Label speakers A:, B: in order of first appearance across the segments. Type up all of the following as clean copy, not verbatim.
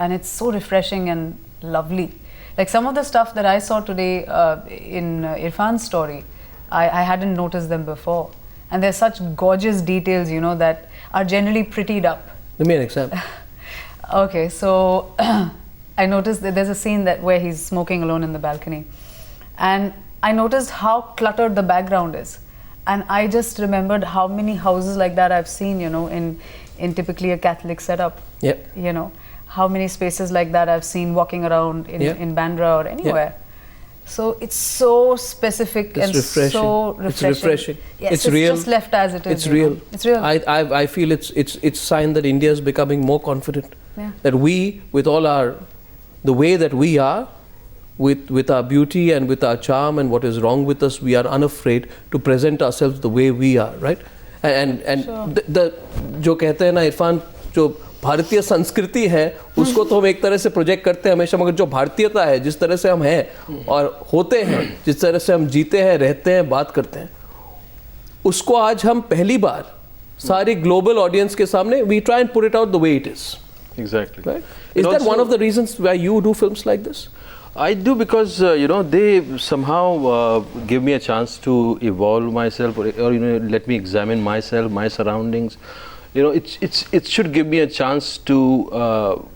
A: and it's so refreshing and lovely. Like some of the stuff that I saw today in Irfan's story, I hadn't noticed them before. And there's such gorgeous details, you know, that are generally prettied up.
B: Give me an example.
A: Okay, so I noticed that there's a scene where he's smoking alone in the balcony. And I noticed how cluttered the background is. And I just remembered how many houses like that I've seen, you know, in typically a Catholic setup.
B: Yep.
A: You know, how many spaces like that I've seen walking around in Bandra or anywhere. So it's so specific and
B: refreshing.
A: so refreshing.
B: It's refreshing.
A: Yes,
B: it's real.
A: Just left as it is.
B: It's real.
A: It's real.
B: I feel it's sign that India is becoming more confident.
A: Yeah.
B: That we, with all the way that we are, with our beauty and with our charm and what is wrong with us, we are unafraid to present ourselves the way we are, right? And
A: sure.
B: the जो कहते हैं ना इरफान, जो भारतीय संस्कृति है उसको तो हम एक तरह से प्रोजेक्ट करते हैं हमेशा, मगर जो भारतीयता है, जिस तरह से हम हैं और होते हैं, जिस तरह से हम जीते हैं, रहते हैं, बात करते हैं, उसको आज हम पहली बार सारी ग्लोबल ऑडियंस के सामने we try and put it out the way it is.
C: Exactly.
B: Right? Is that one of the reasons why you do films like this?
C: I do because you know, they somehow give me a chance to evolve myself, or you know, let me examine myself, my surroundings. You know, it should give me a chance to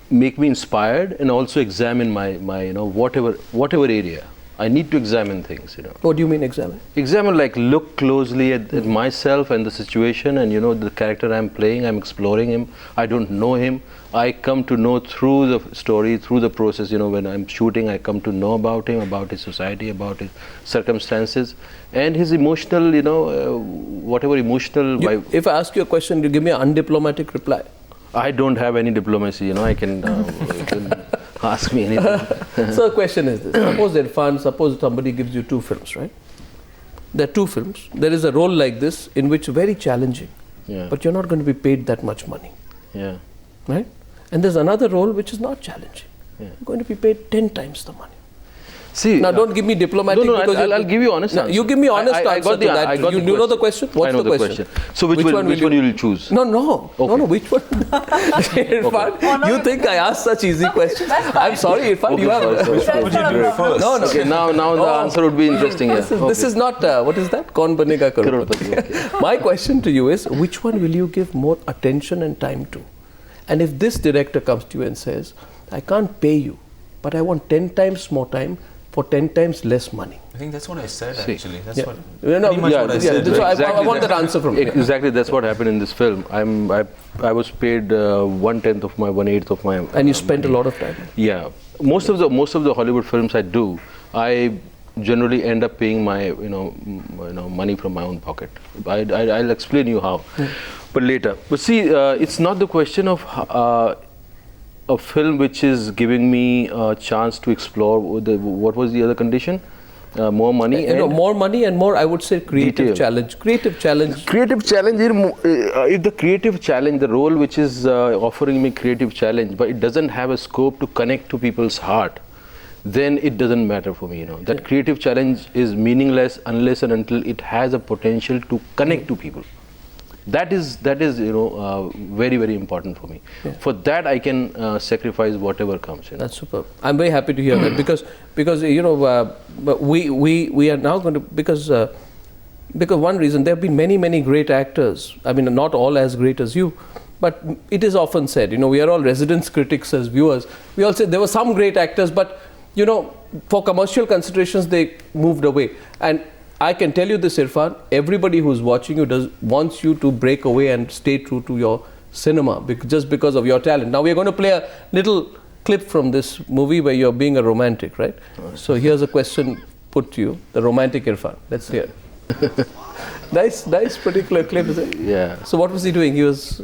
C: make me inspired and also examine my you know, whatever area. I need to examine things, you know.
B: What do you mean examine?
C: Examine, like look closely at myself and the situation, and you know, the character I'm playing, I'm exploring him. I don't know him. I come to know through the story, through the process, you know, when I'm shooting, I come to know about him, about his society, about his circumstances, and his emotional, you know, whatever emotional...
B: If I ask you a question, you give me an undiplomatic reply.
C: I don't have any diplomacy, you know, I can... you can ask me anything.
B: So the question is this, suppose somebody gives you 2 films, right? There are 2 films. There is a role like this in which very challenging, but you're not going to be paid that much money.
C: Yeah.
B: Right? And there's another role which is not challenging. You're going to be paid 10 times the money.
C: See,
B: now don't give me diplomatic.
C: No,
B: because
C: I'll give you honest answer.
B: You give me honest answer to that. You know the question? What's
C: I know
B: the question?
C: So which one you will choose?
B: No,
C: okay.
B: which one? Irfan, you think I asked such easy questions? I'm sorry, Irfan,
C: okay,
B: you have...
D: Which one would you do first?
B: No.
C: Okay, now the answer would be interesting.
B: This is not, what is that? Kaun banega crorepati.
C: Okay.
B: My question to you is, which one will you give more attention and time to? And if this director comes to you and says, I can't pay you, but I want 10 times more time for 10 times less money.
D: I think that's what I said actually. That's what
B: I said.
C: Exactly,
B: I want that answer from you.
C: Exactly, that's what happened in this film. I was paid 1/10 of my 1/8 of my.
B: And you spent a lot of time.
C: Yeah, most of the Hollywood films I do, I generally end up paying my you know money from my own pocket. I'll explain you how, but later. But see, it's not the question of. A film which is giving me a chance to explore what was the other condition? More money and
B: more money and more, I would say, creative challenge. Creative challenge.
C: If the creative challenge, the role which is offering me creative challenge, but it doesn't have a scope to connect to people's heart, then it doesn't matter for me. You know that creative challenge is meaningless unless and until it has a potential to connect to people. That is you know very, very important for me. For that I can sacrifice whatever comes. You know?
B: That's superb. I'm very happy to hear that because you know we are now going to because one reason there have been many great actors. I mean, not all as great as you, but it is often said, you know, we are all residence critics as viewers. We all say there were some great actors, but you know, for commercial considerations they moved away. And I can tell you this, Irfan, everybody who's watching you wants you to break away and stay true to your cinema just because of your talent. Now we're going to play a little clip from this movie where you're being a romantic, right? So here's a question put to you, the romantic Irfan. Let's hear it. nice particular clip, is it?
C: Yeah.
B: So what was he doing? He was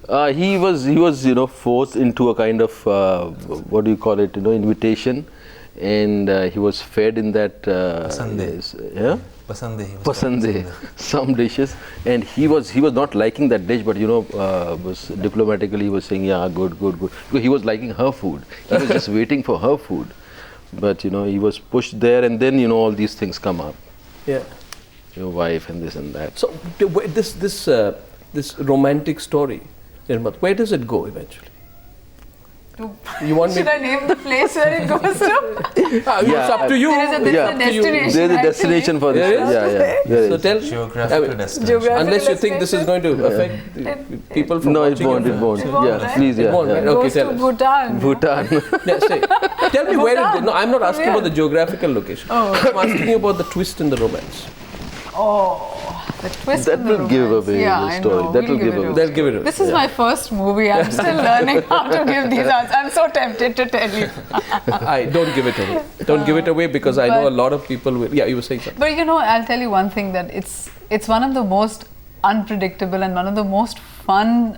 C: you know, forced into a kind of what do you call it, you know, invitation. And he was fed in that pasande, some dishes, and he was not liking that dish, but you know, was diplomatically he was saying, yeah, good. Because he was liking her food. He was just waiting for her food, but you know, he was pushed there, and then you know, all these things come up.
B: Yeah.
C: Your wife and this and that.
B: So this romantic story, where does it go eventually? You want me?
A: Should I name the place where it goes to?
B: It's up to you.
A: There is a destination.
C: There's a destination for
B: There
C: this.
B: is?
C: There
B: So
C: is.
B: tell.
D: Geographical destination.
B: Unless you think this is going to affect the people from
C: No, it
B: watching
C: won't.
B: your
C: It
B: film.
C: won't.
A: It won't,
C: Yeah,
A: right?
C: please.
B: It
C: Yeah.
B: won't,
C: yeah.
B: right?
A: It
B: Okay,
A: goes
B: tell
A: to
B: us.
A: Bhutan.
C: Bhutan.
B: Yeah, say. Tell me where it
A: Bhutan.
B: is. No, I'm not asking
A: Yeah.
B: about the geographical location.
A: Oh.
B: I'm asking you about the twist in the romance.
A: Oh, the twist
C: That
A: in the
C: will give
A: romance.
C: away
A: Yeah,
C: the
A: I
C: story.
A: know.
C: That
A: We'll
C: will
A: give
C: give
A: it
C: away.
A: away.
B: They'll give it away.
A: This is my first movie. I'm still learning how to give these answers. I'm so tempted to tell you.
B: Don't give it away. Don't give it away because I know a
A: But-
B: lot of people will. Yeah, you were saying something.
A: But you know, I'll tell you one thing, that it's one of the most unpredictable and one of the most fun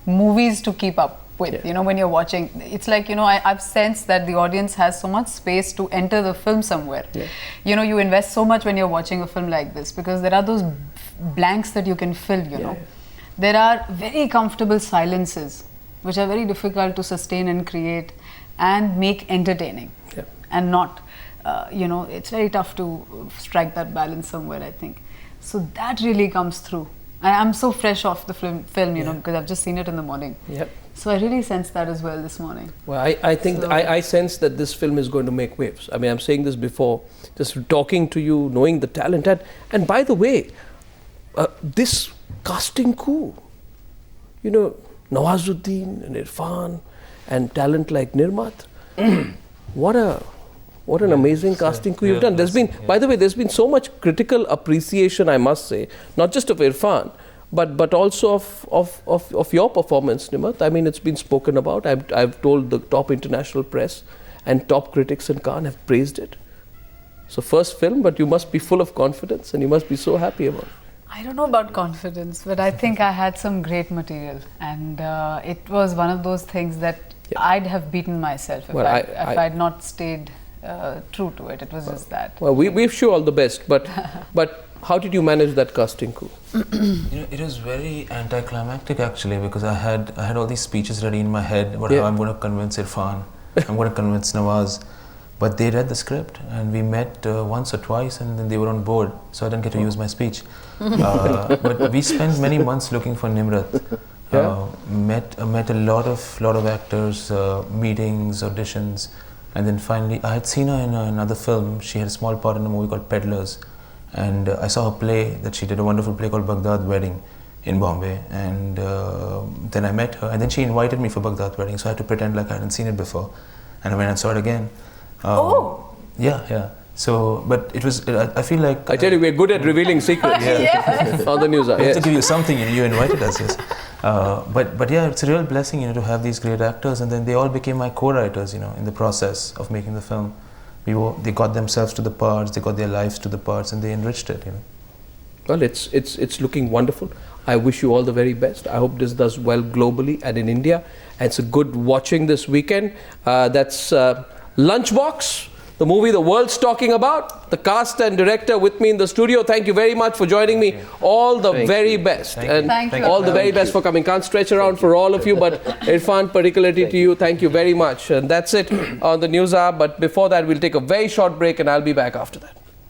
A: movies to keep up with.
B: Yeah.
A: You know, when you're watching, it's like, you know, I've sensed that the audience has so much space to enter the film somewhere.
B: Yeah.
A: You know, you invest so much when you're watching a film like this because there are those blanks that you can fill, you know. There are very comfortable silences which are very difficult to sustain and create and make entertaining.
B: Yeah.
A: And not, you know, it's very tough to strike that balance somewhere, I think. So that really comes through. And I'm so fresh off the film, you know, because I've just seen it in the morning.
B: Yeah.
A: So I really sensed that as well this morning.
B: Well, I think
A: So-
B: I sense that this film is going to make waves. I mean, I'm saying this before, just talking to you, knowing the talent. And by the way, this casting coup, you know, Nawazuddin and Irfan and talent like Nirmat, what an amazing casting coup you've done. There's been, by the way, there's been so much critical appreciation, I must say, not just of Irfan, but also of your performance, Nirmat. I mean, it's been spoken about. I've told the top international press and top critics in Cannes have praised it. So first film, but you must be full of confidence and you must be so happy about it.
A: I don't know about confidence, but I think I had some great material, and it was one of those things that I'd have beaten myself if,
B: Well,
A: if I'd not stayed true to it. It was just that.
B: Well, we wish you all the best, but how did you manage that casting coup?
D: You know, it was very anticlimactic actually, because I had all these speeches ready in my head about how I'm going to convince Irfan, I'm going to convince Nawaz. But they read the script and we met once or twice and then they were on board, so I didn't get to use my speech. But we spent many months looking for Nimrat. Met a lot of actors, meetings, auditions, and then finally I had seen her in another film. She had a small part in a movie called Peddlers, and I saw her play that she did, a wonderful play called Baghdad Wedding in Bombay, and then I met her, and then she invited me for Baghdad Wedding, so I had to pretend like I hadn't seen it before, and I went and saw it again. Yeah. So, but it was, I feel like...
B: I tell you, we're good at revealing secrets on the news.
D: We have
B: Yes.
D: to give you something, you invited us, yes. But yeah, it's a real blessing, to have these great actors, and then they all became my co-writers, in the process of making the film. They got themselves to the parts, they got their lives to the parts, and they enriched it,
B: Well, it's looking wonderful. I wish you all the very best. I hope this does well globally and in India. And it's a good watching this weekend. That's Lunchbox, the movie the world's talking about. The cast and director with me in the studio. Thank you very much for joining me. All the very best. And
A: Thank you.
B: all the very best for coming. Can't stretch around for all of you, but Irfan, particularly to you, thank you very much. And that's it on the News Hour. But before that, we'll take a very short break and I'll be back after that.